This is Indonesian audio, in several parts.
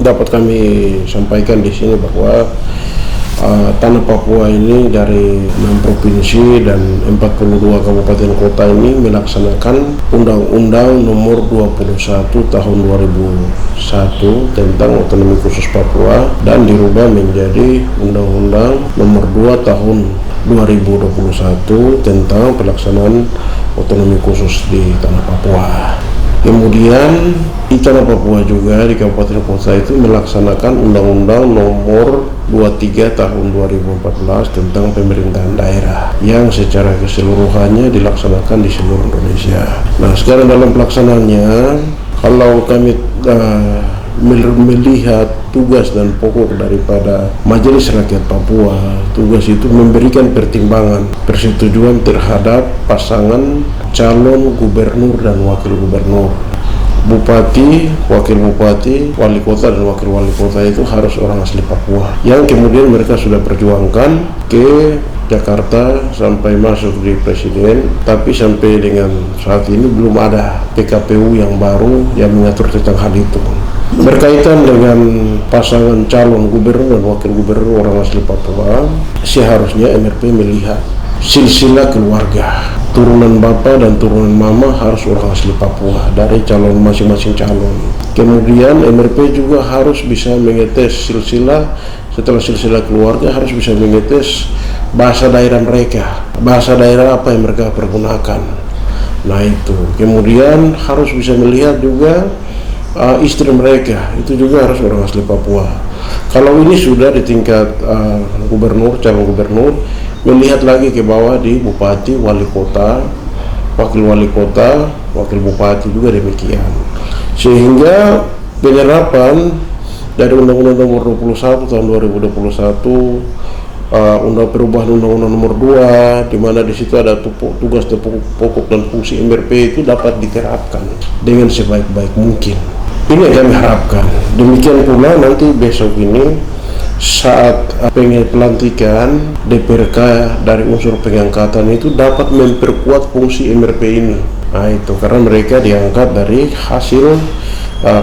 dapat kami sampaikan di sini bahwa tanah Papua ini dari 6 provinsi dan 42 kabupaten kota ini melaksanakan Undang-Undang Nomor 21 Tahun 2001 tentang otonomi khusus Papua dan dirubah menjadi Undang-Undang Nomor 2 Tahun 2021 tentang pelaksanaan otonomi khusus di tanah Papua. Kemudian di tanah Papua juga di kabupaten kota itu melaksanakan Undang-Undang Nomor 23 Tahun 2014 tentang pemerintahan daerah yang secara keseluruhannya dilaksanakan di seluruh Indonesia. Nah, sekarang dalam pelaksanaannya, kalau kami melihat tugas dan pokok daripada Majelis Rakyat Papua, tugas itu memberikan pertimbangan persetujuan terhadap pasangan calon gubernur dan wakil gubernur. Bupati, wakil bupati, wali kota dan wakil wali kota itu harus orang asli Papua yang kemudian mereka sudah perjuangkan ke Jakarta sampai masuk di presiden, tapi sampai dengan saat ini belum ada PKPU yang baru yang mengatur tentang hal itu. Berkaitan dengan pasangan calon gubernur dan wakil gubernur orang asli Papua, seharusnya MRP melihat silsilah keluarga, turunan bapak dan turunan mama harus orang asli Papua dari calon masing-masing calon. Kemudian MRP juga harus bisa mengetes silsilah, setelah silsilah keluarga harus bisa mengetes bahasa daerah mereka, bahasa daerah apa yang mereka pergunakan. Nah itu, kemudian harus bisa melihat juga istri mereka itu juga harus orang asli Papua. Kalau ini sudah di tingkat gubernur, calon gubernur, melihat lagi ke bawah di bupati, wali kota, wakil wali kota, wakil bupati juga demikian. Sehingga penyerapan dari Undang-Undang Nomor 21 Tahun 2021, perubahan Undang-Undang Nomor 2, di mana di situ ada tugas pokok dan fungsi MRP itu dapat diterapkan dengan sebaik-baik mungkin. Ini yang kami harapkan. Demikian pula nanti besok ini saat pelantikan DPRK dari unsur pengangkatan itu dapat memperkuat fungsi MRP ini. Nah itu karena mereka diangkat dari hasil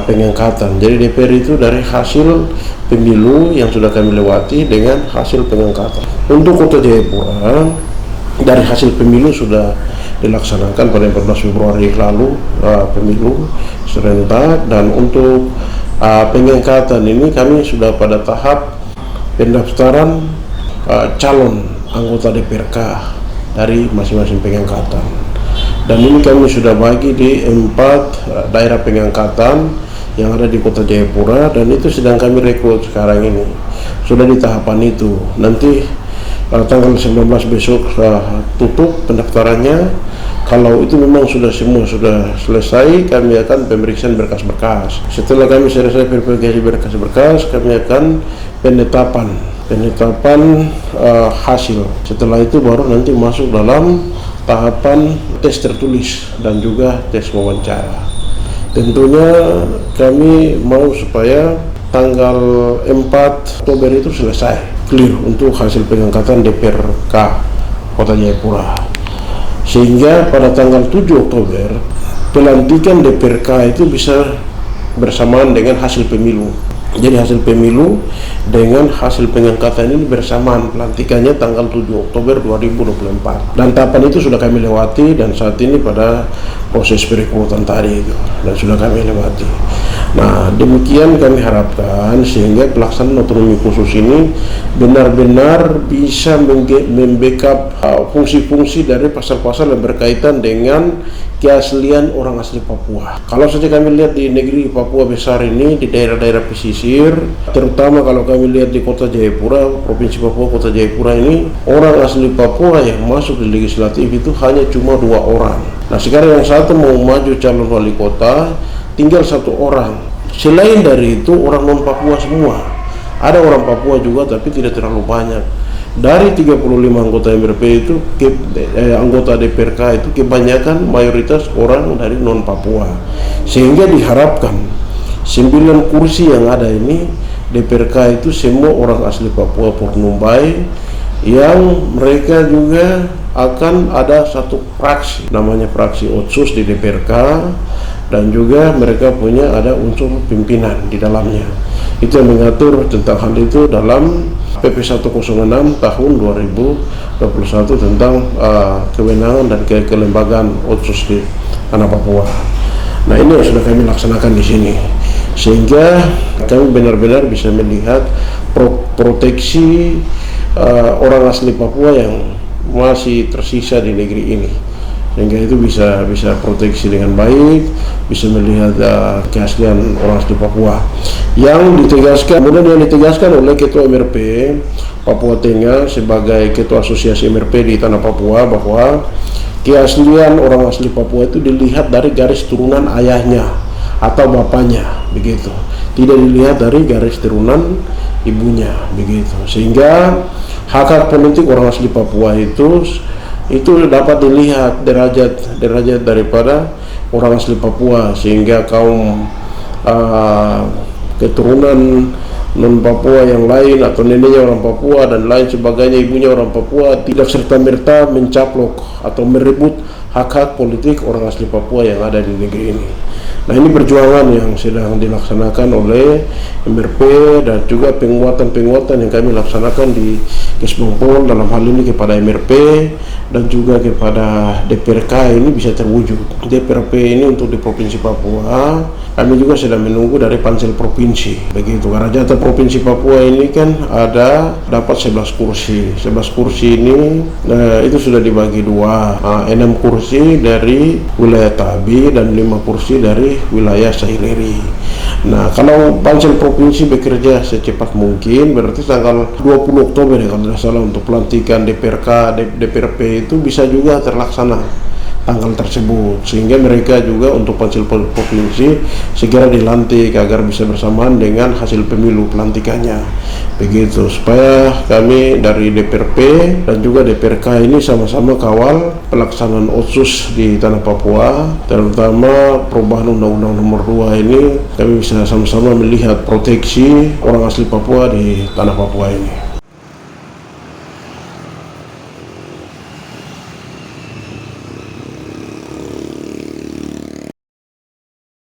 pengangkatan. Jadi DPR itu dari hasil pemilu yang sudah kami lewati dengan hasil pengangkatan. Untuk Kota Jayapura dari hasil pemilu sudah dilaksanakan pada 14 Februari lalu pemilu serentak, dan untuk pengangkatan ini kami sudah pada tahap pendaftaran calon anggota DPRK dari masing-masing pengangkatan, dan ini kami sudah bagi di 4 daerah pengangkatan yang ada di Kota Jayapura, dan itu sedang kami rekrut sekarang ini, sudah di tahapan itu. Nanti tanggal 19 besok tutup pendaftarannya. Kalau itu memang semua sudah selesai, kami akan pemeriksaan berkas-berkas. Setelah kami selesai verifikasi berkas-berkas, kami akan penetapan hasil. Setelah itu baru nanti masuk dalam tahapan tes tertulis dan juga tes wawancara. Tentunya kami mau supaya tanggal 4 Oktober itu selesai clear untuk hasil pengangkatan DPRK Kota Jayapura, sehingga pada tanggal 7 Oktober pelantikan DPRK itu bisa bersamaan dengan hasil pemilu. Jadi hasil pemilu dengan hasil pengangkatan ini bersamaan, pelantikannya tanggal 7 Oktober 2024. Dan tahapan itu sudah kami lewati, dan saat ini pada proses perekrutan tadi itu, dan sudah kami lewati. Nah demikian kami harapkan sehingga pelaksanaan otonomi khusus ini benar-benar bisa membackup fungsi-fungsi dari pasal-pasal yang berkaitan dengan keaslian orang asli Papua. Kalau saja kami lihat di negeri Papua besar ini, di daerah-daerah pesisir, terutama kalau kami lihat di Kota Jayapura, Provinsi Papua, Kota Jayapura ini, orang asli Papua yang masuk di legislatif itu hanya cuma 2 orang. Nah sekarang yang satu mau maju calon wali kota, tinggal 1 orang. Selain dari itu orang non Papua semua. Ada orang Papua juga tapi tidak terlalu banyak. Dari 35 anggota MRP itu anggota DPRK itu kebanyakan mayoritas orang dari non Papua. Sehingga diharapkan 9 kursi yang ada ini DPRK itu semua orang asli Papua Purnumbai, yang mereka juga akan ada satu fraksi namanya fraksi Otsus di DPRK, dan juga mereka punya ada unsur pimpinan di dalamnya. Itu yang mengatur tentang hal itu dalam PP 106 tahun 2021 tentang kewenangan dan kelembagaan Otsus di tanah Papua. Nah, ini yang sudah kami laksanakan di sini, sehingga kami benar-benar bisa melihat proteksi orang asli Papua yang masih tersisa di negeri ini, sehingga itu bisa proteksi dengan baik, bisa melihat keaslian orang asli Papua yang ditegaskan, kemudian yang ditegaskan oleh Ketua MRP Papua Tengah sebagai Ketua Asosiasi MRP di tanah Papua, bahwa keaslian orang asli Papua itu dilihat dari garis turunan ayahnya atau bapaknya, begitu, tidak dilihat dari garis turunan ibunya, begitu, sehingga hak politik orang asli Papua itu dapat dilihat derajat daripada orang asli Papua, sehingga kaum keturunan non Papua yang lain atau neneknya orang Papua dan lain sebagainya, ibunya orang Papua, tidak serta-merta mencaplok atau merebut hak-hak politik orang asli Papua yang ada di negeri ini. Nah, ini perjuangan yang sedang dilaksanakan oleh MRP dan juga penguatan yang kami laksanakan di Kesbangpol dalam hal ini kepada MRP dan juga kepada DPRK ini bisa terwujud. DPRP ini untuk di Provinsi Papua, kami juga sedang menunggu dari Pansel Provinsi, begitu, karena jatah Provinsi Papua ini kan dapat 11 kursi. 11 kursi ini itu sudah dibagi dua, 6 kursi dari wilayah Tabi dan 5 kursi dari wilayah Saileri. Nah, kalau Pansel Provinsi bekerja secepat mungkin, berarti tanggal 20 Oktober ya kalau tidak salah, untuk pelantikan DPRK, DPRP itu bisa juga terlaksana tanggal tersebut, sehingga mereka juga untuk Pansel Provinsi segera dilantik agar bisa bersamaan dengan hasil pemilu pelantikannya, begitu, supaya kami dari DPRP dan juga DPRK ini sama-sama kawal pelaksanaan Otsus di tanah Papua, terutama perubahan Undang-Undang Nomor 2 ini, kami bisa sama-sama melihat proteksi orang asli Papua di tanah Papua ini.